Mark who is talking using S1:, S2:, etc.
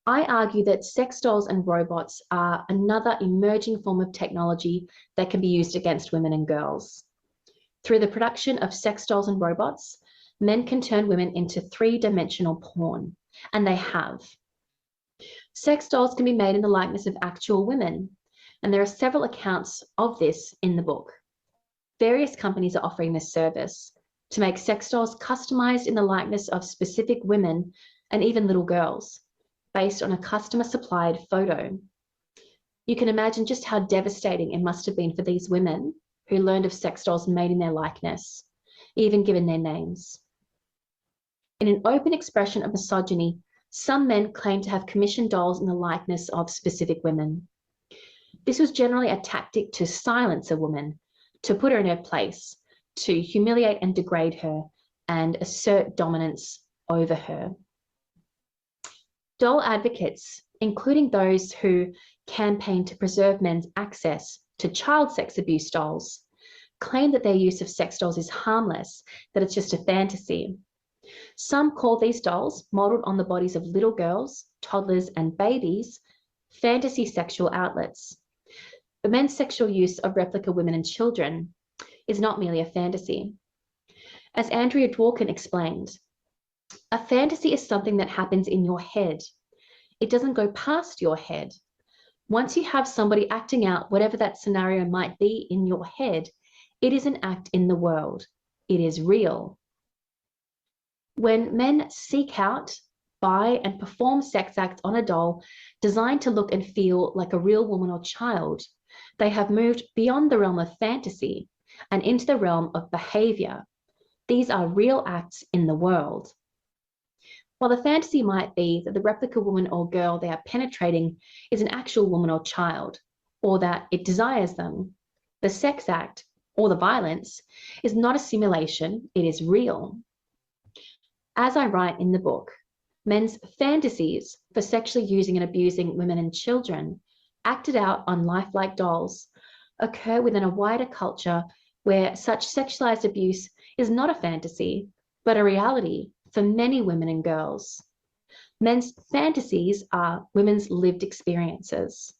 S1: I argue that sex dolls and robots are another emerging form of technology that can be used against women and girls. Through the production of sex dolls and robots, men can turn women into three-dimensional porn, and they have. Sex dolls can be made in the likeness of actual women, and there are several accounts of this in the book. Various companies are offering this service to make sex dolls customized in the likeness of specific women and even little girls, based on a customer-supplied photo. You can imagine just how devastating it must have been for these women who learned of sex dolls made in their likeness, even given their names. In an open expression of misogyny, some men claim to have commissioned dolls in the likeness of specific women. This was generally a tactic to silence a woman, to put her in her place, to humiliate and degrade her, and assert dominance over her. Doll advocates, including those who campaign to preserve men's access to child sex abuse dolls, claim that their use of sex dolls is harmless, that it's just a fantasy. Some call these dolls, modeled on the bodies of little girls, toddlers, and babies, fantasy sexual outlets. But men's sexual use of replica women and children is not merely a fantasy. As Andrea Dworkin explained, a fantasy is something that happens in your head. It doesn't go past your head. Once you have somebody acting out whatever that scenario might be in your head, it is an act in the world. It is real. When men seek out, buy, and perform sex acts on a doll designed to look and feel like a real woman or child, they have moved beyond the realm of fantasy and into the realm of behavior. These are real acts in the world. While the fantasy might be that the replica woman or girl they are penetrating is an actual woman or child, or that it desires them, the sex act, or the violence, is not a simulation, it is real. As I write in the book, men's fantasies for sexually using and abusing women and children, acted out on lifelike dolls, occur within a wider culture where such sexualized abuse is not a fantasy, but a reality for many women and girls. Men's fantasies are women's lived experiences.